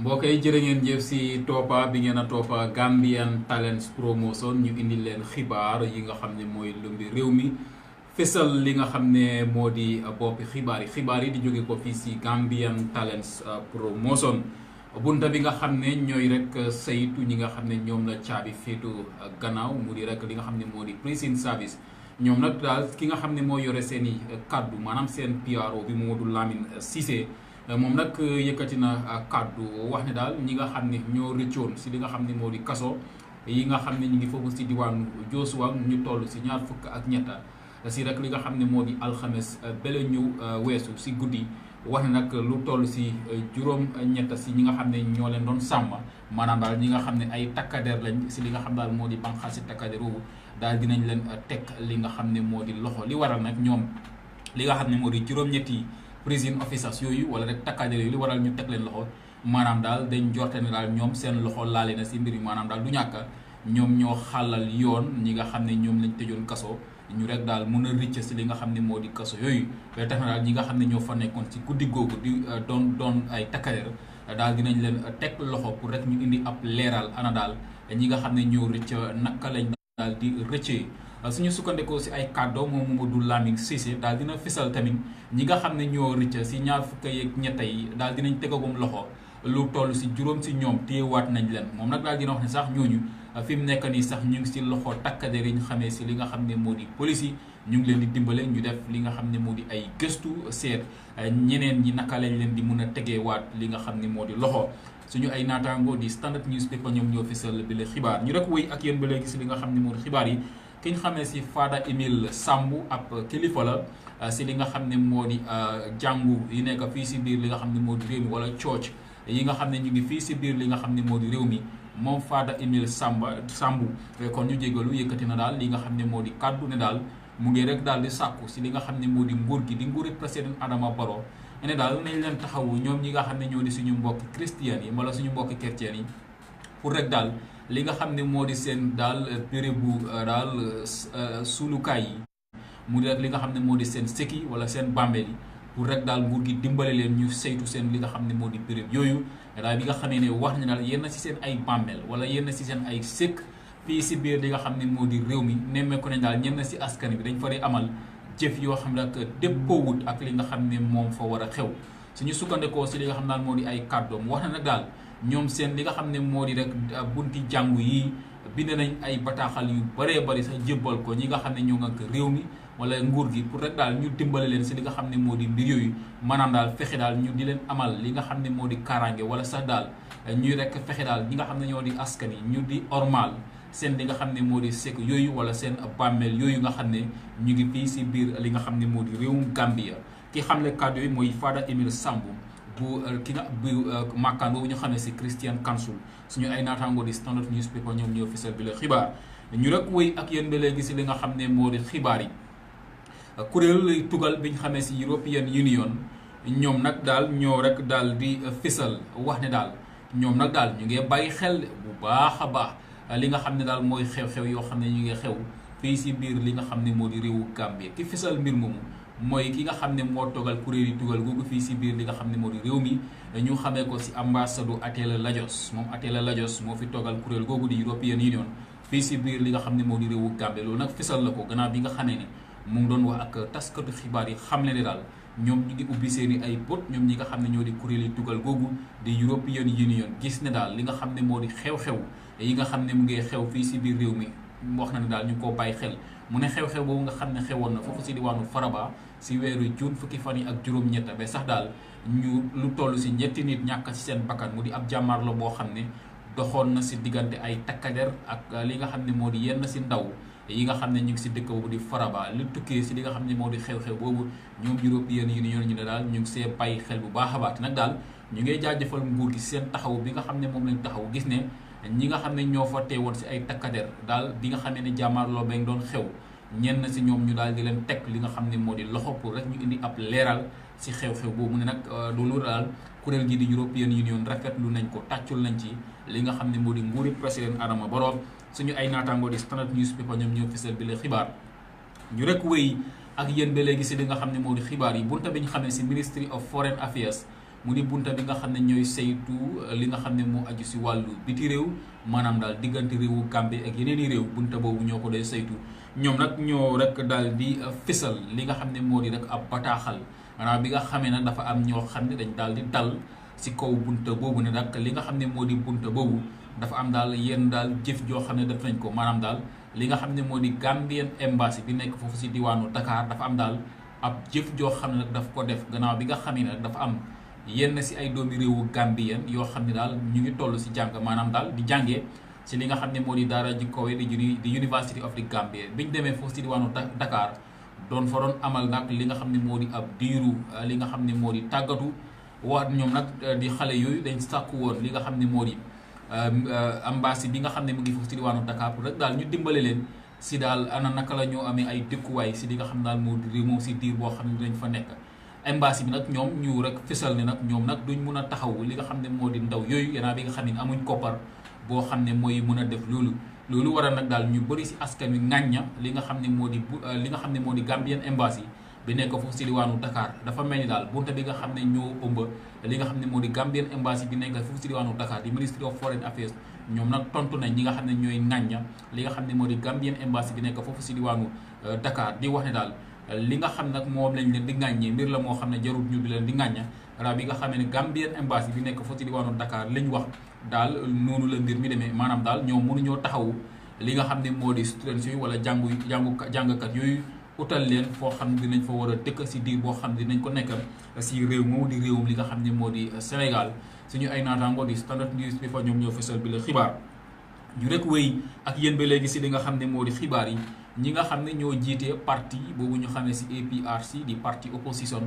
mbokk yi jërë ngeen jëf si toppa bi ngeen a toppa Gambian Talents Promotion ñu indi leen xibaar yi nga xam ne mooy lumbi réew mi fésal li nga xam ne moo di boppi xibaar yi di jóge ko fii si Gambian Talents Promotion bunta bi nga xam ne ñooy rek saytu ñi nga xam ne ñoom la caabi féetu gannaaw mu di rek li nga xam ne moo di prison service ñoom nag daal ki nga xam ne moo yore seen i kaddu maanaam seen PRO bi Mamadou Lamine Cissé moom nag yëkkati na kàddu wax ne daal ñi nga xam ne ñoo rëccoon si li nga xam ne moo di kaso yi nga xam ne ñu ngi foofu si diwaanu Joosuwa ñu toll si ñaar fukk ak ñetta si rek li nga xam ne moo di alxames bele ñu weesu si guddi wax ne nag lu toll si juróom ñetta si ñi nga xam ne ñoo leen doon sàmm maanaam daal ñi nga xam ne ay takkader lañ si li nga xam daal moo di banqaas si takkader boobu daal dinañ leen teg li nga xam ne moo di loxo li waral nag ñoom li nga xam ne moo di juróom-ñetti prison officers yooyu wala rek takkader yooyu li waral ñu teg leen loxo maanaam daal dañ jorte ne daal ñoom seen loxo laale na si mbir mi maanaam daal du ñàkk ñoom ñoo xàllal yoon ñi nga xam ne ñoom lañ tëjoon kaso ñu rek daal mën a rëcc si li nga xam ne moo di kaso yooyu ba tax na daal ñi nga xam ne ñoo fa nekkoon si guddi googu di doon ay takkader daal dinañ leen teg loxo pour rek ñu indi ab leeral ana daal ñi nga xam ne ñoo rëcc naka lañ daal di rëccee suñu sukkandikoo si ay kàddoo moom Mamadou Lamine Cissé daal dina fisal tamit ñi nga xam ne ñoo rëcc si ñaar fukk yeeg ñetta yi daal dinañ tegagum loxo lu toll si juróom si ñoom téyewaat nañ leen moom nag daal dina wax ne sax ñooñu fi mu nekk nii sax ñu ngi si loxo takkader yi ñu xamee si li nga xam ne moo di police yi ñu ngi leen di dimbale ñu def li nga xam ne moo di ay gëstu seet ñeneen ñi naka lañ leen di mun a tegeewaat li nga xam ne moo di loxo suñu ay naataangoo di Standard Newspaper ñoom ñoo fisal bi la xibaar ñu rek wéy ak yéen ba léegi si li nga xam ne moo di xibaar yi ki ñu xamee si Fada Emile Sambu ab kilifa la si li nga xam ne moo di jàngu yi nekk fii si biir li nga xam ne moo di réew mi wala church yi nga xam ne ñu ngi fii si biir li nga xam ne moo di réew mi moom Fada Emile Sambu kon ñu jégalu yëkkati na daal li nga xam ne moo di kàddu ne daal mu ngi rek daal di sàkku si li nga xam ne moo di nguur gi di nguuri président Adama Barrow ne daal nañ leen taxawu ñoom ñi nga xam ne ñoo di suñu mbokki chrétien yi wala suñu mbokki chrétien yi pour rek daal li nga xam ne moo di seen daal bérébu daal suulukaay yi mu di rek li nga xam ne moo di seen sëkki wala seen bàmmeel yi pour rek daal nguur gi dimbale leen ñu saytu seen li nga xam ne moo di béréb yooyu daal bi nga xamee ne wax na daal yenn si seen ay bàmmeel wala yenn si seen ay sëkk fii si biir li nga xam ne moo di réew mi nemmeeku nañ daal ñenn si askan bi dañ fa dee amal jëf yoo xam ne ak déppoowut ak li nga xam ne moom fa war a xew suñu sukkandikoo si li nga xam daal moo di ay kàddoom wax na nag daal ñoom seen li nga xam ne moo di rek bunti jàngu yi bind nañ ay bataaxal yu bëree bëri sax jébbal ko ñi nga xam ne ñoo ngànk réew mi wala nguur gi pour rek daal ñu dimbale leen si li nga xam ne moo di mbir yooyu maanaam daal fexe daal ñu di leen amal li nga xam ne moo di kaaraange wala sax daal ñuy rek fexe daal ñi nga xam ne ñoo di askan yi ñu di ormal seen li nga xam ne moo di sekk yooyu wala seen bàmmeel yooyu nga xam ne ñu ngi fii si biir li nga xam ne moo di réewum Gambia ki xamle kàddu yi mooy Fada Emile Sambu bu ki nga bu màkkaan boobu ñu xam ne si Christian Council suñu ay naataangoo di Standard Newspaper ñoom ñoo fisal bi la xibaar ñu rek wéy ak yéen ba léegi si li nga xam ne moo di xibaar yi kuréel lay tugal bi ñu xamee si European Union ñoom nag daal ñoo rek daal di fisal wax ne daal ñoom nag daal ñu ngi bàyyi xel bu baax a baax li nga xam ne daal mooy xew-xew yoo xam ne ñu ngi xew fii si biir li nga xam ne moo di réewu Gambie ki fisal mbir moomu mooy ki nga xam ne moo togal kuréel yi tugal googu fii si biir li nga xam ne moo di réew mi ñu xamee ko si ambassade Atela Lajos moom Atela Lajos moo fi togal kuréel googu di European Union fii si biir li nga xam ne moo di réewu Gambie loolu nag fisal la ko gannaaw bi nga xamee ne mu ngi doon wax ak taskatu xibaar yi xam le ne daal ñoom ñu ngi ubbi seeni ay bët ñoom ñi nga xam ne ñoo di kuréel yi tugal googu di European Union gis ne daal li nga xam ne moo di xew-xew yi nga xam ne mu ngi xew fii si biir réew mi wax na ne daal ñu ngi koo bàyyi xel mu ne xew-xew boobu nga xam ne xewoon na foofu si diwaanu Faraba si weeru juin fukki fan yi ak juróom-ñett ba sax daal ñu lu toll si ñetti nit ñàkk si seen bakkan mu di ab jàmmaarlo boo xam ne doxoon na si diggante ay takkader ak li nga xam ne moo di yenn si ndaw yi nga xam ne ñu ngi si dëkk boobu di Faraba li tukkee si li nga xam ne moo di xew-xew boobu ñoom European Union ñu ne daal ñu ngi see bàyyi xel bu baax a baax nag daal ñu ngi jaajëfal nguur gi seen taxaw bi nga xam ne moom lañ taxaw gis ne ñi nga xam ne ñoo fa teewoon si ay takkader daal bi nga xam ne jàmmaarloo ba doon xew ñenn si ñoom ñu daal di leen teg li nga xam ne moo di loxo pour rek ñu indi ab leeral si xew-xew boobu mu ne nag loolu daal kuréel gi di European Union rafetlu nañ ko tàccul nañ ci li nga xam ne moo di nguuri président Adama Barrow suñu ay naataangoo di Standard Newspaper ñoom ñoo fisal bi la xibaar ñu rek wéy ak yéen ba léegi si li nga xam ne moo di xibaar yi bunta bi ñu xamee si Ministry of Foreign Affairs mu di bunta bi nga xam ne ñooy saytu li nga xam ne moo aju si wàllu biti réew maanaam daal diggante réewu Gambie ak yeneen i réew bunta boobu ñoo ko day saytu ñoom nag ñoo rek daal di fësal li nga xam ne moo di rek ab bataaxal maanaam bi nga xamee nag dafa am ñoo xam ne dañ daal di dal si kaw bunta boobu ne nag li nga xam ne moo di bunta boobu dafa am daal yenn daal jëf joo xam ne def nañ ko maanaam daal li nga xam ne moo di Gambian Embassy bi nekk foofu si diwaanu Dakar dafa am daal ab jëf joo xam ne nag daf ko def gannaaw bi nga xamee ne dafa am yenn si ay doomi réewu Gambien yoo xam ne daal ñu ngi toll si jàng maanaam daal di jàngee si li nga xam ne moo di daara ji kawe di University of the Gambia biñ demee foofu si diwaanu Dakar doon fa doon amal nag li nga xam ne moo di ab diiru li nga xam ne moo di tàggatu wax ñoom nag di xale yooyu dañ sàkku woon li nga xam ne moo di ambassade bi nga xam ne mu ngi foofu si diwaanu Dakar pour rek daal ñu dimbale leen si daal ana naka la ñoo amee ay dëkkuwaay si li nga xam daal moo di moom si diir boo xam ne dinañ fa nekk embassy bi nag ñoom ñu rek fësal ne nag ñoom nag duñ mun a taxaw li nga xam ne moo di ndaw yooyu yanaa bi nga xam ne amuñ koppar boo xam ne mooy mun a def loolu waral nag daal ñu bëri si askan wi ŋàñña li nga xam ne moo di li nga xam ne moo di Gambian Embassy bi nekk foofu si diwaanu Dakar dafa mel ni daal bunta bi nga xam ne ñoo ëmb li nga xam ne moo di Gambian Embassy bi nekk foofu si diwaanu Dakar di Ministry of Foreign Affairs ñoom nag tontu nañ ñi nga xam ne ñooy ŋàñña li nga xam ne moo di Gambian Embassy bi nekk foofu si diwaanu Dakar di wax ne daal li nga xam nag moom lañ leen di ŋàññee mbir la moo xam ne jarut ñu di leen di ŋàñña ra bi nga xam ne Gambian Embassy bi nekk foofu si diwaanu Dakar lañ wax daal noonu la mbir mi demee maanaam daal ñoom mënuñoo taxawu li nga xam ne moo di students yooyu wala jàngkat yooyu utal leen foo xam ne dinañ fa war a dëkk si diir boo xam ne dinañ ko nekk si réew moo di réewum li nga xam ne moo di Sénégal suñu ay naataango di Standard Newspaper ñoom ñoo fësal bi la xibaar ñu rek wéy ak yéen ba léegi si li nga xam ne moo di xibaar yi ñi nga xam ne ñoo jiitee parti boobu ñu xamee si APRC di parti opposition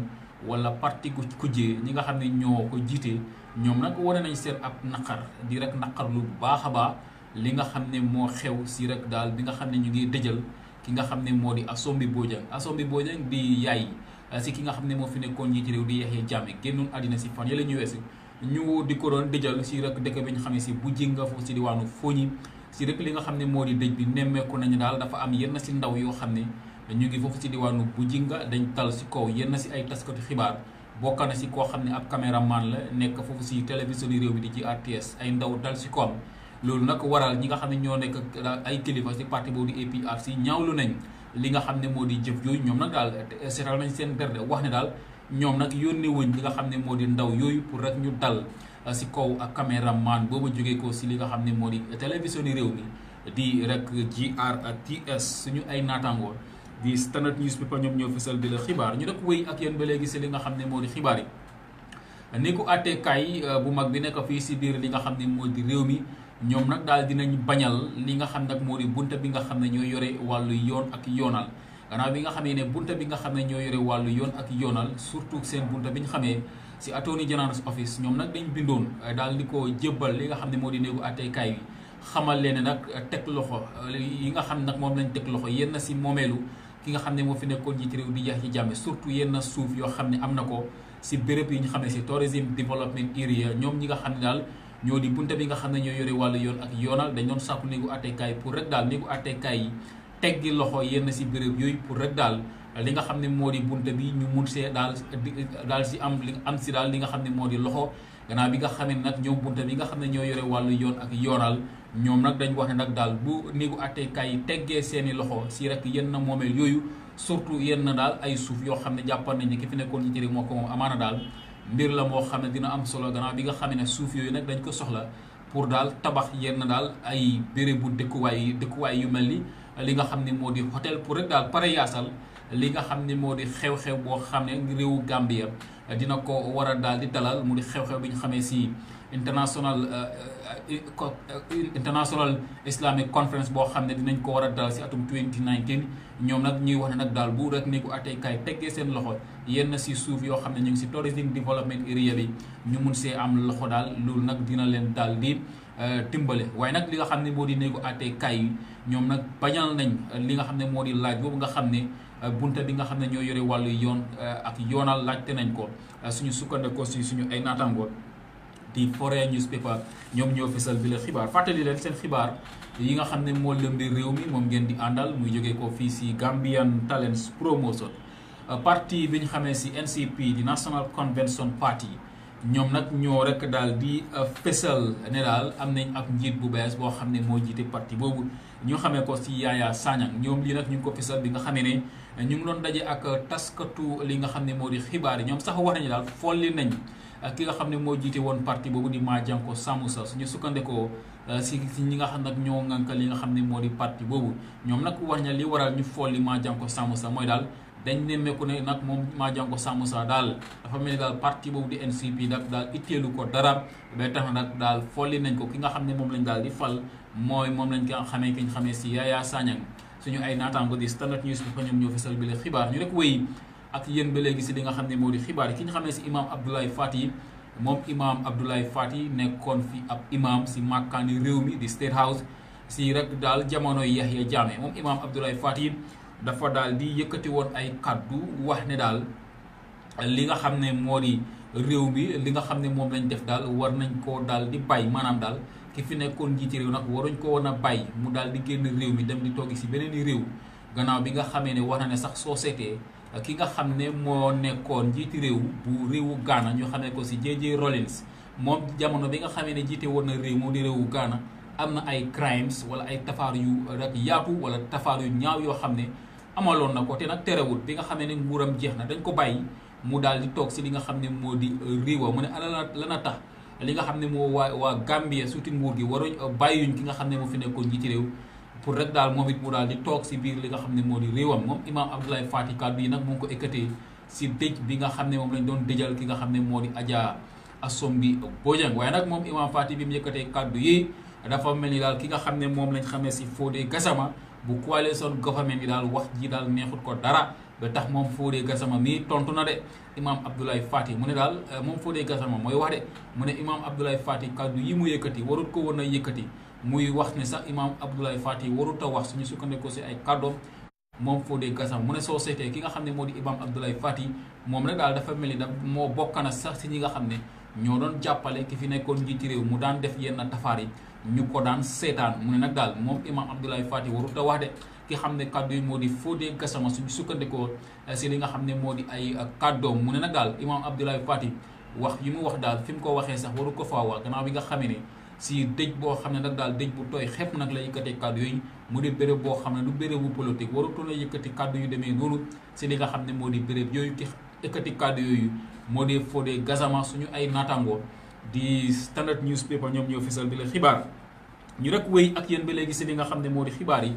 wala parti kujjee ñi nga xam ne ñoo ko jiitee ñoom nag wane nañ seen ab naqar di rek naqar lu baax a baax li nga xam ne moo xew si rek daal bi nga xam ne ñu ngi dëjal ki nga xam ne moo di Assombi Bojang di yaay si ki nga xam ne moo fi nekkoon njiiti réew di Yahya Jammeh génnoon àddina si fan yële ñu weesu ñu di ko doon dëjal si rek dëkk bi ñu xamee si Bujinga foofu si diwaanu Foni si rek li nga xam ne moo di dëj bi nemmeeku nañu daal dafa am yenn si ndaw yoo xam ne ñu ngi foofu si diwaanu Bujinga dañ tal si kaw yenn si ay taskati xibaar bokk na si koo xam ne ab caméraman la nekk foofu si télévision yi réew mi di GRTS ay ndaw dal si kawam loolu nag waral ñi nga xam ne ñoo nekk ay kilifa si parti boobu di APRC ñaawlu nañ li nga xam ne moo di jëf yooyu ñoom nag daal seetal nañ seen berde wax ne daal ñoom nag yónnee wuñ li nga xam ne moo di ndaw yooyu pour rek ñu dal si kaw ak caméraman boobu jógee ko si li nga xam ne moo di télévision yi réew mi di rek GRTS suñu ay naataangoo di Standard Newspaper ñoom ñoo fësal bi la xibaar ñu rek wéy ak yéen ba léegi si li nga xam ne moo di xibaar yi ni ko àtteekaay bu mag bi nekk fii si biir li nga xam ne moo di réew mi ñoom nag daal dinañ bañal li nga xam nag moo di bunta bi nga xam ne ñoo yore wàllu yoon ak yoonal gannaaw bi nga xamee ne bunta bi nga xam ne ñoo yore wàllu yoon ak yoonal surtout seen bunta bi ñu xamee si Attorney General's Office ñoom nag dañ bindoon daal di ko jébbal li nga xam ne moo di néegu àtteekaay bi xamal leen ne nag teg loxo yi nga xam nag moom lañ teg loxo yenn si moomeelu ki nga xam ne moo fi nekkoon njiiti réew di Yahya Jammeh surtout yenn suuf yoo xam ne am na ko si béréb yi ñu xam ne si tourism development area ñoom ñi nga xam ne daal ñoo di bunta bi nga xam ne ñoo yore wàllu yoon ak yoonal dañ doon sàkku néegu àtteekaay pour rek daal néegu àtteekaay yi teggi loxo yenn si béréb yooyu pour rek daal li nga xam ne moo di bunta bi ñu mun see daal si am si daal li nga xam ne moo di loxo gannaaw bi nga xam ne nag ñoom bunta bi nga xam ne ñoo yore wàllu yoon ak yoonal ñoom nag dañ wax ne nag daal bu néegu àtteekaay yi teggee seeni loxo si rek yenn moomeel yooyu surtout yenn daal ay suuf yoo xam ne jàppal nañ ne ki fi nekkoon ci jëri moo ko moom amaana daal mbir la moo xam ne dina am solo gannaaw bi nga xam ne suuf yooyu nag dañ ko soxla pour daal tabax yenn daal ay bérébu dëkkuwaay yu mel ni li nga xam ne moo di hôtel pour rek daal pare yaasal li nga xam ne moo di xew-xew boo xam ne réewu Gambia dina ko war a daal di dalal mu di xew-xew bi ñu xamee si international Islamic Conference boo xam ne dinañ ko war a dalal si atum 2019 ñoom nag ñuy wax ne nag daal bu rek néegu àtteekaay teggee seen loxo yenn si suuf yoo xam ne ñu ngi si tourism development area bi ñu mun see am loxo daal loolu nag dina leen daal di timbale waaye nag li nga xam ne moo di néegu àtteekaay yi ñoom nag bañal nañ li nga xam ne moo di laaj boobu nga xam ne bunta bi nga xam ne ñoo yore wàllu yoon ak yoonal laajte nañ ko suñu sukkandikoo si suñu ay naataangoor di Foreign Newspaper ñoom ñoo fesal bi la xibaar fàttali leen seen xibaar yi nga xam ne moo lëmbi réew mi moom ngeen di àndal muy jógee ko fii si Gambian Talents Promotion parti bi ñu xamee si NCP di National Convention Party ñoom nag ñoo rek daal di fésal ne daal am nañ ab njiit bu bees boo xam ne moo jiite parti boobu ñu xamee ko si Yaya Sanyang ñoom lii nag ñu ngi ko fésal bi nga xamee ne ñu ngi doon daje ak taskatu li nga xam ne moo di xibaar yi ñoom sax wax nañu daal folli nañ ki nga xam ne moo jiite woon parti boobu di Majanko Samusa suñu sukkandekoo si ñi nga xam nag ñoo ŋànk li nga xam ne moo di parti boobu ñoom nag wax na li waral ñu folli Majanko Samusa mooy daal dañ nemmeeku ne nag moom Majanko Samusa daal dafa mel ni daal parti boobu di NCP nag daal itteelu ko dara ba tax nag daal folli nañ ko ki nga xam ne moom lañ daal di fal mooy moom lañ ko xamee ki ñu xamee si Yaya Sanyang suñu ay naataango di Standard News bi fa ñoom ñoo fesal bi la xibaar ñu rek wéy ak yéen ba léegi si li nga xam ne moo di xibaar yi ki ñu xamee si imam Abdoulaye Fati moom imam Abdoulaye Fati nekkoon fi ab imam si màkkaani réew mi di State House si rek daal jamonoy Yahya Jammeh moom imam Abdoulaye Fati dafa daal di yëkkati woon ay kaddu wax ne daal li nga xam ne moo di réew mi li nga xam ne moom lañ def daal war nañ koo daal di bàyyi maanaam daal ki fi nekkoon njiiti réew nag waruñ ko woon a bàyyi mu daal di génn réew mi dem di toogi si beneen i réew gannaaw bi nga xamee ne wax na ne sax soo seetee ki nga xam ne moo nekkoon njiiti réew bu réewu Ghana ñu xamee ko si JJ Rawlings moom jamono bi nga xamee ne jiite woon na réew moo di réewu Ghana am na ay crimes wala ay tafaar yu rek yaatu wala tafaar yu ñaaw yoo xam ne amaloon na ko te nag terewul bi nga xamee ne nguuram jeex na dañ ko bàyyi mu daal di toog si li nga xam ne moo di réewa mu ne ala lana tax li nga xam ne moo waa Gambie surtout nguur gi waruñ bàyyuñ ki nga xam ne moo fi nekkoon njiiti réew pour rek daal moom it mu daal di toog si biir li nga xam ne moo di réewam moom imam Abdoulaye Fati kàddu yi nag mu ngi ko ekkatee si dëj bi nga xam ne moom lañ doon dëjal ki nga xam ne moo di Adja Assombi Bojang waaye nag moom imam Fati bi mu yëkkatee kàddu yi dafa mel ni daal ki nga xam ne moom lañ xamee si Fodé Gassama bu coalition government bi daal wax ji daal neexut ko dara ba tax moom Fodé Gassama mii tontu na de imam Abdoulaye Fati mu ne daal moom Fodé Gassama mooy wax de mu ne imam Abdoulaye Fati kàddu yi mu yëkkati warut ko woon a yëkkati muy wax ne sax imam Abdoulaye Fati warut a wax suñu sukkandikoo si ay kàddoom moom Fodé Gassama mu ne soo seetee ki nga xam ne moo di imam Abdoulaye Fati moom nag daal dafa mel ni da moo bokk na sax si ñi nga xam ne ñoo doon jàppale ki fi nekkoon njiiti réew mu daan def yenn tafaar yi ñu ko daan seetaan mu ne nag daal moom imam Abdoulaye Fati warut a wax de ki xam ne kàddu yi moo di Fodé Gassama suñu sukkandikoo si li nga xam ne moo di ay kàddoom mu ne nag daal imam Abdoulaye Fati wax yi mu wax daal fi mu ko waxee sax waru ko faa wax gannaaw bi nga xamee ne si dëj boo xam ne nag daal dëj bu tooy xepp nag la yëkkatee kàddu yooyu mu di béréb boo xam ne du bérébu politique warutoon a yëkkati kàddu yu demee noonu si li nga xam ne moo di béréb yooyu ki yëkkati kàddu yooyu moo di Fodé Gassama suñu ay naataangoo di Standard Newspaper ñoom ñoo fisal bi la xibaar ñu rek wéy ak yéen ba léegi si li nga xam ne moo di xibaar yi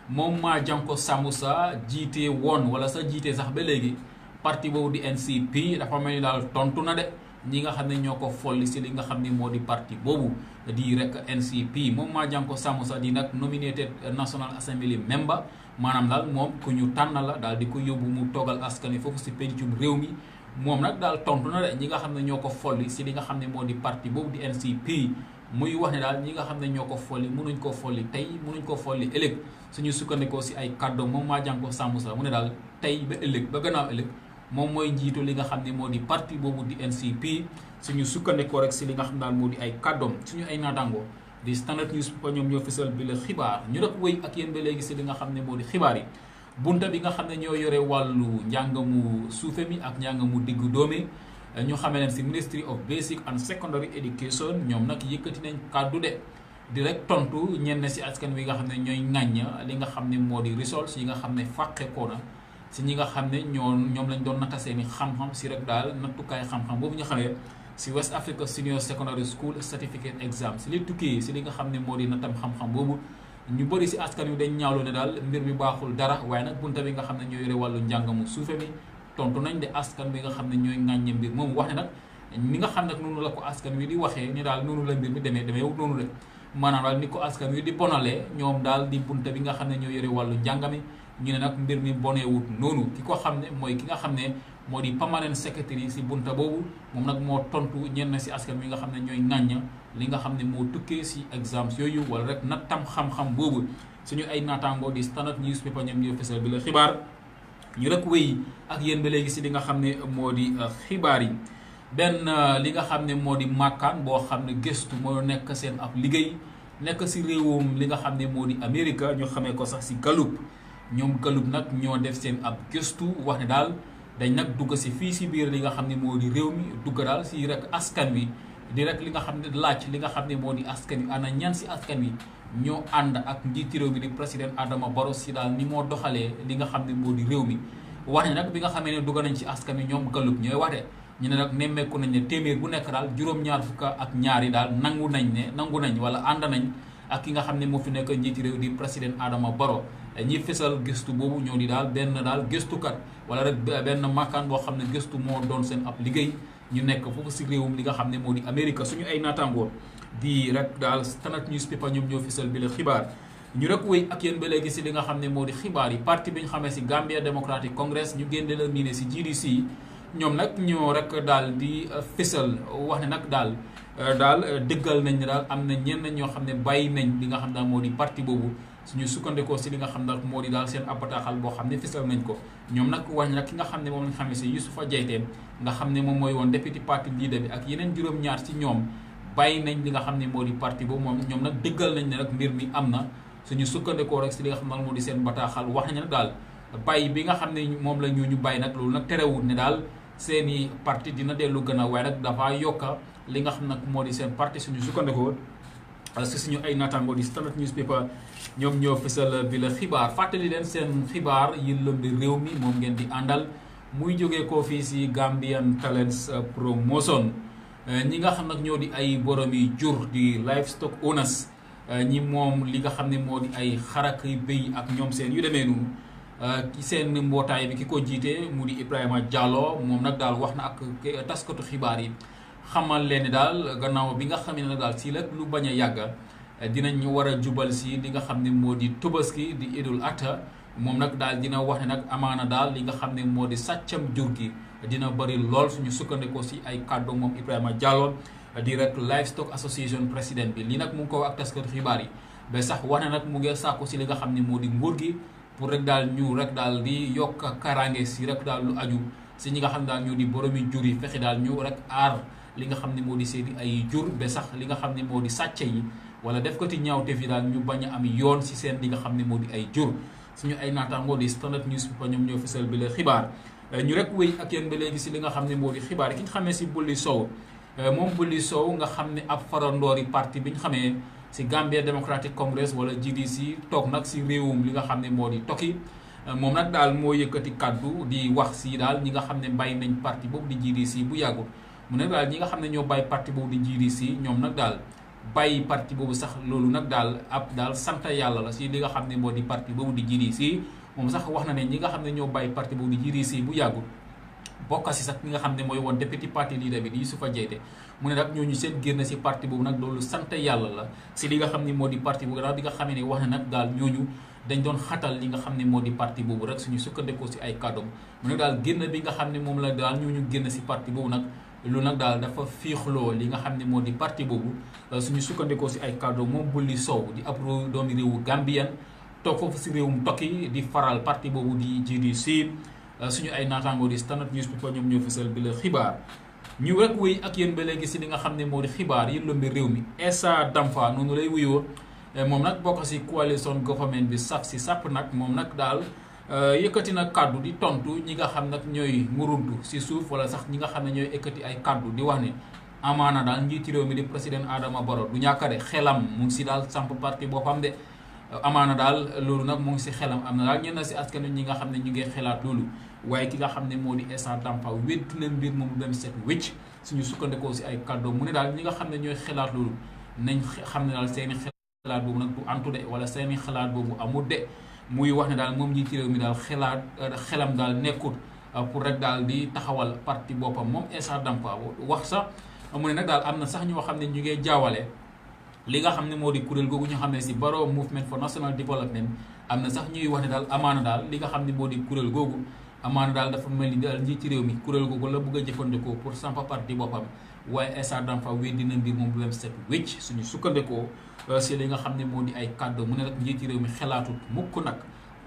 moom Majanko Samusa jiite woon wala sa jiite sax ba léegi parti boobu di NCP dafa mel ni daal tontu na de ñi nga xam ne ñoo ko folli si li nga xam ne moo di parti boobu di rek NCP moom Majanko Samusa di nag nominated National Assembly member maanaam daal moom ku ñu tànn la daal di ko yóbbu mu toogal askan wi foofu si pencum réew mi moom nag daal tontu na de ñi nga xam ne ñoo ko folli si li nga xam ne moo di parti boobu di NCP muy wax ne daal ñi nga xam ne ñoo ko folli mënuñ ko folli tey mënuñ ko folli ëllëg suñu sukkandikoo si ay kàddoom moom Majanko Samusa mu ne daal tey ba ëllëg ba gannaaw ëllëg moom mooy njiitu li nga xam ne moo di parti boobu di NCP suñu sukkandikoo rek si li nga xam daal moo di ay kàddoom suñu ay naataango di Standard News pa ñoom ñoo fisal bi la xibaar ñu rek wéy ak yéen ba léegi si li nga xam ne moo di xibaar yi bunta bi nga xam ne ñoo yore wàllu njàngamu suufe mi ak njàngamu diggu dóomi ñu xamee leen si Ministry of Basic and Secondary Education ñoom nag yëkkati nañ kàddu de di rek tontu ñenn si askan wi nga xam ne ñooy ŋàññ li nga xam ne moo di results yi nga xam ne fàqeekoo na si ñi nga xam ne ñoom lañ doon natta seeni xam-xam si rek daal nattukaay xam-xam boobu ñu xamee si West Africa Senior Secondary School Certificate Exam si li tukkee si li nga xam ne moo di nattam xam-xam boobu ñu bëri si askan wi dañ ñaawlu ne daal mbir mi baaxul dara waaye nag bunta bi nga xam ne ñoo yore wàllu njàngamu suufe mi tontu nañ de askan bi nga xam ne ñooy ŋàññe mbir moom wax ne nag ni nga xam nag noonu la ko askan wi di waxee ni daal noonu la mbir mi demee wut noonu la maanaam daal ni ko askan wi di bonalee ñoom daal di bunta bi nga xam ne ñoo yore wàllu njàngami ñu ne nag mbir mi boneewut noonu ki ko xam ne mooy ki nga xam ne moo di permanent secretary si bunta boobu moom nag moo tontu ñenn si askan wi nga xam ne ñooy ŋàñña li nga xam ne moo tukkee si exams yooyu wala rek nattam xam-xam boobu suñu ay naataangoo di Standard Newspaper ñoom ñoo fesal bi la xibaar ñu rek wéy ak yéen ba léegi si li nga xam ne moo di xibaar yi benn li nga xam ne moo di màkkaan boo xam ne gëstu moo nekk seen ab liggéey nekk si réewum li nga xam ne moo di Amérique ñu xamee ko sax si Gallup ñoom Gallup nag ñoo def seen ab gëstu wax ne daal dañ nag dugg si fii si biir li nga xam ne moo di réew mi dugg daal si rek askan wi di rek li nga xam ne laaj li nga xam ne moo di askan wi ana ñan si askan wi ñoo ànd ak njiiti réew mi di président Adama Barrow si daal ni moo doxalee li nga xam ne moo di réew mi. wax ne nag bi nga xamee ne dugg nañ ci askan wi ñoom Gallup ñooy wate ñu ne nag nemmeeku nañ ne téeméer bu nekk daal juróom-ñaar fukk ak ñaari daal nangu nañ wala ànd nañ ak ki nga xam ne moo fi nekk njiiti réew di président Adama Barrow. ñi fësal gëstu boobu ñoo di daal benn daal gëstukat wala rek benn makkaan boo xam ne gëstu moo doon seen ab liggéey ñu nekk foofu si réewum li nga xam ne moo di Amérique suñu ay naataangoo di rek daal Standard newspaper ñoom ñoo fësal bi la xibaar. ñu rek wéy ak yéen ba léegi si li nga xam ne moo di xibaar yi parti bi ñu xamee si Gambia Democratic Congress ñu génne la miine si GDC ñoom nag ñoo rek daal di fësal wax ne nag daal dëggal nañ ne daal am na ñenn ñoo xam ne bàyyi nañ li nga xam daal moo di parti boobu suñu sukkandikoo si li nga xam daal moo di daal seen ab bataaxal boo xam ne fësal nañ ko ñoom nag wax nag ki nga xam ne moom lañ xamee si Youssoufa Jaiteh nga xam ne moom mooy woon deputy party leader bi ak yeneen juróom-ñaar ci ñoom bàyyi nañ li nga xam ne moo di parti boobu moom ñoom nag dëggal nañ ne rek mbir mi am na suñu sukkandikoo rek si li nga xam ne moo di seen bataaxal wax nañ ne daal bàyyi bi nga xam ne moom la ñu bàyyi nag loolu nag terewul ne daal seeni parti dina dellu gën a waaye nag dafa yokka li nga xam nag moo di seen parti suñu sukkandikoo si suñu ay naataango di Standard newspaper ñoom ñoo fësal bi la xibaar fàttali leen seen xibaar yi lëmbi réew mi moom ngeen di àndal muy jógee koo fii si Gambian Talents Promotion ñi nga xam nag ñoo di ay borom yi jur di livestock owners ñi moom li nga xam ne moo di ay xarak béy ak ñoom seen yu demee noonu seen mbootaay bi ki ko jiite mu di Ibrahima Jallow moom nag daal wax na ak taskatu xibaar yi xamal leen ni daal gannaaw bi nga xam ne daal si lépp lu bañ a yàgga dinañ war a jubal si li nga xam ne moo di Tabaski di Idul Adha moom nag daal dina wax ne nag amaana daal li nga xam ne moo di sàccam jur gi dina bëri lool suñu sukkandikoo si ay kàddu moom Ibrahima Jallow di rek Livestock Association président bi lii nag mu ngi ko ak taskatu xibaar yi ba sax wax ne nag mu ngi sàkku si li nga xam ne moo di nguur gi pour rek daal ñu rek daal di yokk kaaraange si rek daal lu aju si ñi nga xam ne daal ñoo di boromi jur yi fexe daal ñu rek aar li nga xam ne moo di seeni ay jur ba sax li nga xam ne moo di sàcce yi wala def ko ci ñaawteef yi daal ñu bañ a am yoon si seen li nga xam ne moo di ay jur suñu ay naataangoo di Standard newspaper ñoom ñoo fësal bi la xibaar ñu rek wéy ak yéen ba léegi si li nga xam ne moo di xibaar ki ñu xamee si Bulli Sow moom Bulli Sow nga xam ne ab farandoori parti bi ñu xamee si Gambia Democratic Congress wala GDC toog nag si réewum li nga xam ne moo di tokki moom nag daal moo yëkkati kaddu di wax si daal ñi nga xam ne bàyyi nañ parti boobu di GDC bu yàggul mu ne daal ñi nga xam ne ñoo bàyyi parti boobu di GDC ñoom nag daal bàyyi parti boobu sax loolu nag daal ab daal sant yàlla la si li nga xam ne moo di parti boobu di GDC moom sax wax na ne ñi nga xam ne ñoo bàyyi parti boobu di GDC bu yàggul bokk si sax ki nga xam ne mooy woon deputy party leader bi di Youssoufa Jaiteh mu ne nag ñooñu seen génn si parti boobu nag loolu sant yàlla la si li nga xam ne moo di parti boobu daal bi nga xamee ne wax na nag daal ñooñu dañ doon xatal li nga xam ne moo di parti boobu rek suñu sukkandikoo si ay kàddoom mu ne daal génn bi nga xam ne moom la daal ñooñu génn si parti boobu nag lu nag daal dafa fiixloo li nga xam ne moo di parti boobu suñu sukkandikoo si ay kàddoom moom Bulli Sow di ab doomi réewu Gambien toog foofu si réewum tokki di faral parti boobu di GDC suñu ay naataangoo di Standard newspaper ñoom ñoo fësal bi la xibaar ñu rek wéy ak yéen ba léegi si li nga xam ne moo di xibaar yi lëmbi réew mi Essa Damfa noonu lay wuyoo moom nag bokk si coalition government bi saf si sàpp nag moom nag daal yëkkati na kaddu di tontu ñi nga xam nag ñooy nguruntu si suuf wala sax ñi nga xam ne ñooy yëkkati ay kaddu di wax ne amaana daal njiiti réew mi di président Adama Barrow du ñàkk de xelam mu ngi si daal samp parti boppam de amaana daal loolu nag mu ngi si xelam am na daal ñenn si askan ñi nga xam ne ñu ngi xelaat loolu waaye ki nga xam ne moo di Essa Damfa wéddu na mbir moom dem set wécc suñu sukkandikoo si ay kàddoom mu ne daal ñi nga xam ne ñooy xelaat loolu nañ xam ne daal seeni xelaat boobu nag du antu de wala seeni xelaat boobu amul de muy wax ne daal moom ñi ci réew mi daal xelam daal nekkut pour rek daal di taxawal parti boppam moom Essa Damfa wax sax mu ne nag daal am na sax ñoo xam ne ñu ngi jaawale li nga xam ne moo di kuréel googu ñu xam ne si Barrow Movement for National Development am na sax ñuy wax ne daal amaana daal li nga xam ne moo di kuréel googu amaana daal dafa mel ni daal njiit ci réew mi kuréel googu la bëgg a jëfandikoo pour sampa parti boppam waaye Essa Damfa weddi na mbir moom bu leen set wécc suñu sukkandikoo si li nga xam ne moo di ay kàddu mu ne nag njiit ci réew mi xelaatut mukk nag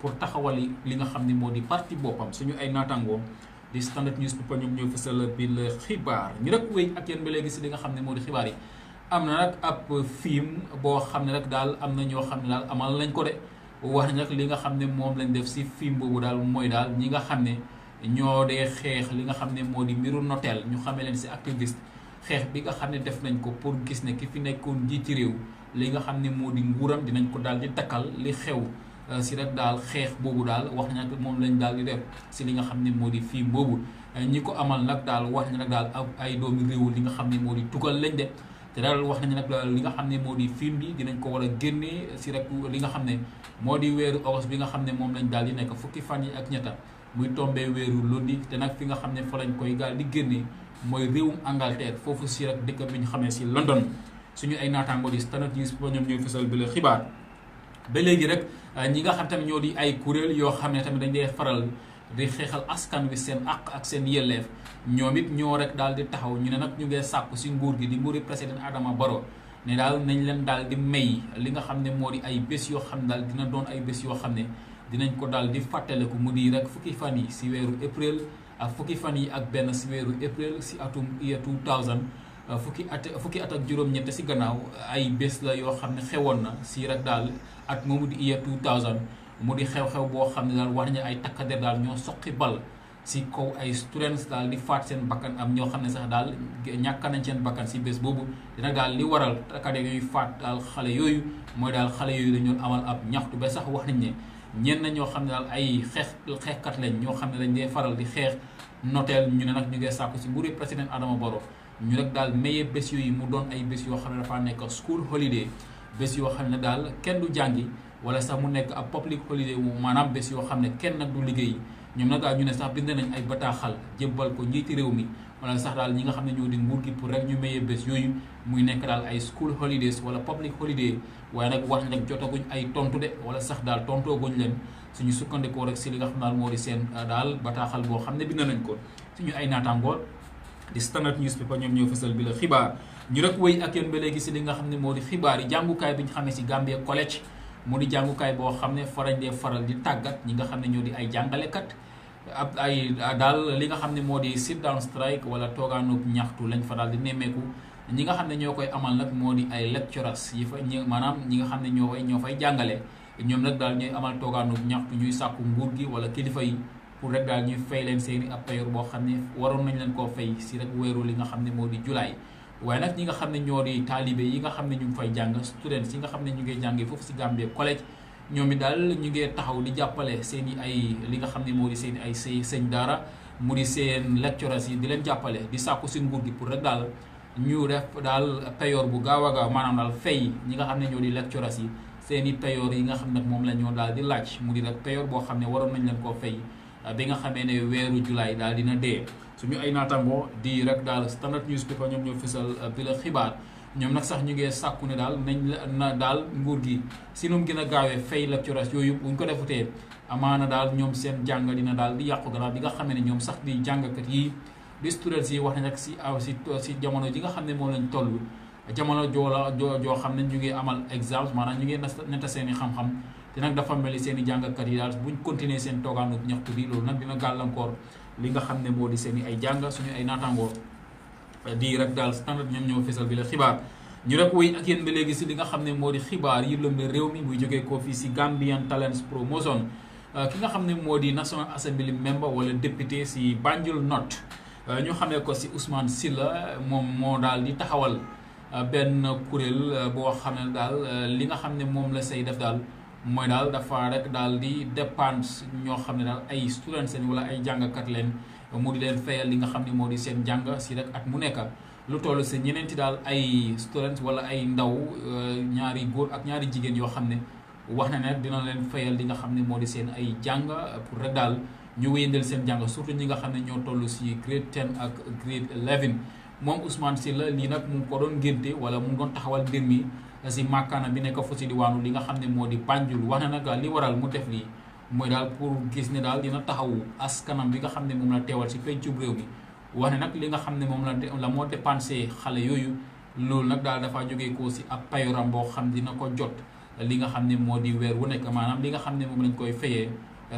pour taxawali li nga xam ne moo di parti boppam suñu ay naataangoo di Standard newspaper ñoom ñoo fësal bi la xibaar ñu rek wéy ak yéen ba léegi si li nga xam ne moo di xibaar yi am na nag ab film boo xam ne rek daal am na ñoo xam ne daal amal nañ ko de wax nag li nga xam ne moom lañ def si film boobu daal mooy daal ñi nga xam ne ñoo dee xeex li nga xam ne moo di mbiru noteel ñu xamee leen si activiste xeex bi nga xam ne def nañ ko pour gis ne ki fi nekkoon njiiti réew li nga xam ne moo di nguuram dinañ ko daal di takkal li xew si rek daal xeex boobu daal wax nañ moom lañ daal di def si li nga xam ne moo di film boobu ñi ko amal nag daal wax nañ nag daal ay doomi réew li nga xam ne moo di tugal lañ de te daal wax nañ nag daal li nga xam ne moo di film bi dinañ ko war a génnee si rek li nga xam ne moo di weeru août bi nga xam ne moom lañ daal di nekk fukki fan yi ak ñetta muy tombé weeru lundi te nag fi nga xam ne fa lañ koy daal di génnee mooy réewum Angleterre foofu si rek dëkk bi ñu xamee si London suñu ay naataango di Standard News ñoom ñooy fësal bi la xibaar ba léegi rek ñi nga xam tamit ñoo di ay kuréel yoo xam ne tamit dañ dee faral di xeexal askan wi seen àq ak seen yelleef ñoom it ñoo rek daal di taxaw ñu ne nag ñu ngee sàkku si nguur gi di nguuri président Adama Barrow ne daal nañ leen daal di may li nga xam ne moo di ay bés yoo xam ne daal dina doon ay bés yoo xam ne dinañ ko daal di fàttaliku mu di rek fukki fan yi si weeru avril ak fukki fan yi ak benn si weeru avril si atum year 2000 fukki at ak juróom-ñett si gannaaw ay bés la yoo xam ne xewoon na si rek daal at moomu di year 2000 mu di xew-xew boo xam ne daal wax nañu ay takkader daal ñoo soqi bal si kaw ay students daal di faat seen bakkan am ñoo xam ne sax daal ñàkk nañ seen bakkan si bés boobu dina daal li waral takkader yooyu faat daal xale yooyu mooy daal xale yooyu dañu amal ab ñaxtu ba sax wax nañ ne ñenn ñoo xam ne daal ay xeexkat lañ ñoo xam ne dañ dee faral di xeex noteel ñu ne nag ñu ngi sàkku si nguuri président Adama Barrow ñu rek daal maye bés yooyu mu doon ay bés yoo xam ne dafa nekk school holiday bés yoo xam ne daal kenn du jàngi wala sax mu nekk ab public holiday maanaam bés yoo xam ne kenn nag du liggéey ñoom nag daal ñu ne sax bind nañ ay bataaxal jébbal ko njiiti réew mi wala sax daal ñi nga xam ne ñoo di nguur gi pour rek ñu maye bés yooyu muy nekk daal ay school holidays wala public holiday waaye nag wax nag jotaguñ ay tontu de wala sax daal tontooguñ leen suñu sukkandikoo rek si li nga xam daal moo di seen daal bataaxal boo xam ne bind nañ ko suñu ay naataangool di Standard Newspaper ñoom ñoo fësal bi la xibaar ñu rek wéy ak yéen ba léegi si li nga xam ne moo di xibaar yi jàngukaay bi ñu xamee si Gambia College mu di jàngukaay boo xam ne farañ dee faral di tàggat ñi nga xam ne ñoo di ay jàngalekat ab ay daal li nga xam ne moo di sit down strike wala toogaanub ñaxtu lañ fa daal di nemmeeku ñi nga xam ne ñoo koy amal nag moo di ay lecturers yi fa maanaam ñi nga xam ne ñoo fay jàngale ñoom nag daal ñuy amal toogaanub ñaxtu ñuy sàkku nguur gi wala kilifa yi pour rek daal ñuy fay leen seeni ab payoor boo xam ne waroon nañ leen koo fay si rek weeru li nga xam ne moo di julaay waaye nag ñi nga xam ne ñoo di taalibe yi nga xam ne ñu ngi fay jàng students yi nga xam ne ñu ngi jàngee foofu si Gambia College ñoom it daal ñu ngi taxaw di jàppale seen i ay li nga xam ne moo di seen i ay sëñ daara mu di seen lecturers yi di leen jàppale di sàkku si nguur gi pour rek daal ñu def daal payoor bu gaaw a gaaw maanaam daal fay ñi nga xam ne ñoo di lecturers yi seen i payoor yi nga xam ne moom la ñoo daal di laaj mu di rek payoor boo xam ne waroon nañ leen koo fay bi nga xamee ne weeru julaay daal dina dee suñu ay naataangoo di rek daal Standard Newspaper ñoom ñoo fësal bi la xibaar ñoom nag sax ñu ngi sàkku ne daal nañ na daal nguur gi si nu mu gën a gaawee fay lecturers yooyu buñ ko defutee amaana daal ñoom seen jàng dina daal di yàqu gannaaw bi nga xamee ne ñoom sax di jàngkat yi di students yi wax nañ rek si jamono ji nga xam ne moom lañ toll jamono joo xam ne ñu ngi amal exams maanaam ñu ngi netta seen i xam-xam te nag dafa mel ni seen i jàngkat yi daal buñ continuer seen toogaanu ñaxtu bi loolu nag dina gàllankoor li nga xam ne moo di seen i ay jàng suñu ay naataangoo di rek daal Standard ñoom ñoo fesal bi la xibaar ñu rek wéy ak yéen ba léegi si li nga xam ne moo di xibaar yi lëmbe réew mi muy jógee ko fii si Gambian Talents Promotion ki nga xam ne moo di National Assembly member wala député si Banjul North ñu xamee ko si Ousmane Silla moom moo daal di taxawal benn kuréel boo xam ne daal li nga xam ne moom la say def daal mooy daal dafa rek daal di dépense ñoo xam ne daal ay students leen wala ay jàngkat leen mu di leen fayal li nga xam ne moo di seen jàng si rek at mu nekk lu toll si ñeneenti daal ay students wala ay ndaw ñaari góor ak ñaari jigéen yoo xam ne wax na ne dina leen fayal li nga xam ne moo di seen ay jàng pour rek daal ñu wéyandeel seen jàng surtout ñi nga xam ne ñoo toll si grade 10 ak grade 11 moom Ousmane Silla lii nag mu ngi ko doon ngénte wala mu ngi doon taxawal mbir mi si màkkaana bi nekk fu si diwaanu li nga xam ne moo di Banjul wax na nag li waral mu def lii mooy daal pour gis ne daal dina taxawu askanam bi nga xam ne moom la teewal si pencum réew mi wax ne nag li nga xam ne moom la moo dépensé xale yooyu loolu nag daal dafa jógee ko si ab payoram boo xam dina ko jot li nga xam ne moo di weer wu nekk maanaam li nga xam ne moom lañ koy fayee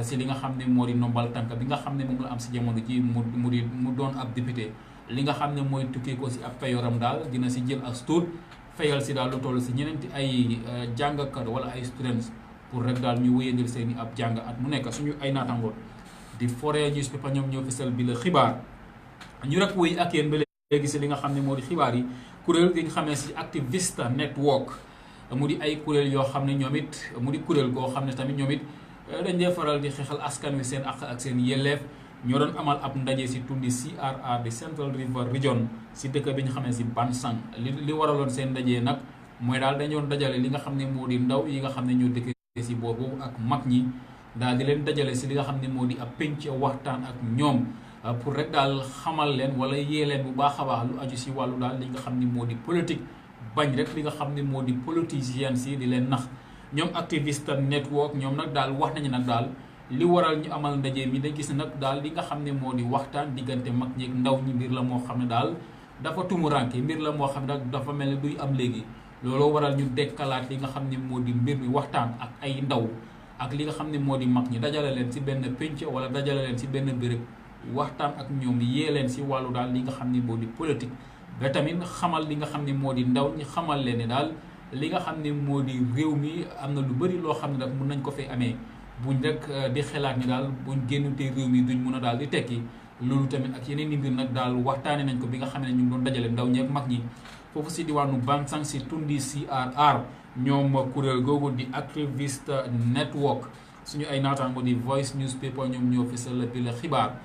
si li nga xam ne moo di nombal tànk bi nga xam ne moom la am si jamono ji mu doon ab député li nga xam ne mooy tukkee ko si ab payoram daal dina si jël as tuut fayal si daal lu toll si ñeneenti ay jàngkat wala ay students pour rek daal ñu wéyandil seen i ab jàng at mu nekk suñu ay naataangoon di Foroyaa newspaper ñoom ñoo fësal bi la xibaar ñu rek wéy ak yéen ba léegi si li nga xam ne moo di xibaar yi kuréel gi nga xamee si Activist Network mu di ay kuréel yoo xam ne ñoom it mu di kuréel goo xam ne tamit ñoom it dañ dee faral di xeexal askan wi seen àq ak seen yelleef ñoo doon amal ab ndaje si tundi CRR di Central River Region si dëkk bi ñu xamee si Bansang li waraloon seen ndaje nag mooy daal dañoon dajale li nga xam ne moo di ndaw yi nga xam ne ñoo dëkkee si boobu ak mag ñi daal di leen dajale si li nga xam ne moo di ab penc waxtaan ak ñoom pour rek daal xamal leen wala yee leen bu baax a baax lu aju si wàllu daal li nga xam ne moo di politique bañ rek li nga xam ne moo di politiciens yi di leen nax ñoom Activist Network ñoom nag daal wax nañu nag daal li waral ñu amal ndaje mi dañ gis ne nag daal li nga xam ne moo di waxtaan diggante mag ñi ak ndaw ñi mbir la moo xam ne daal dafa tumuranke mbir la moo xam ne nag dafa mel ne duy am léegi looloo waral ñu dekkalaat li nga xam ne moo di mbir mi waxtaan ak ay ndaw ak li nga xam ne moo di mag ñi dajale leen si benn pénc wala dajale leen si benn béréb waxtaan ak ñoom yee leen si wàllu daal li nga xam ne moo di politique ba tamit xamal li nga xam ne moo di ndaw ñi xamal leen ne daal li nga xam ne moo di réew mi am na lu bëri loo xam ne nag mun nañ ko fay amee buñ rek di xelaat ni daal buñ génnutee réew mi duñ mun a daal di tekki loolu tamit ak yeneen i mbir nag daal waxtaane nañ ko bi nga xam ne ñu ngi doon dajale ndaw ñi ak mag ñi foofu si diwaanu Bansang si tundi CRR ñoom kuréel googu di Activist Network suñu ay naataango di Voice newspaper ñoom ñoo fësal bi la xibaar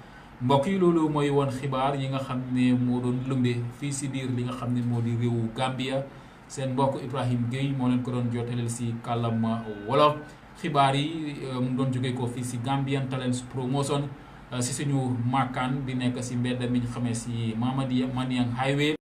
mbokk yi loolu mooy woon xibaar yi nga xam ne moo doon lëmbe fii si biir li nga xam ne moo di réewu Gambia seen mbokk Ibrahim Gueye moo leen ko doon jotaleel si kàllaama wolof xibaar yi mu doon jógee ko fii si Gambian Talents Promotion si suñu maakaan bi nekk si mbedd mi ñu xamee si Mamadiya Maniang Highway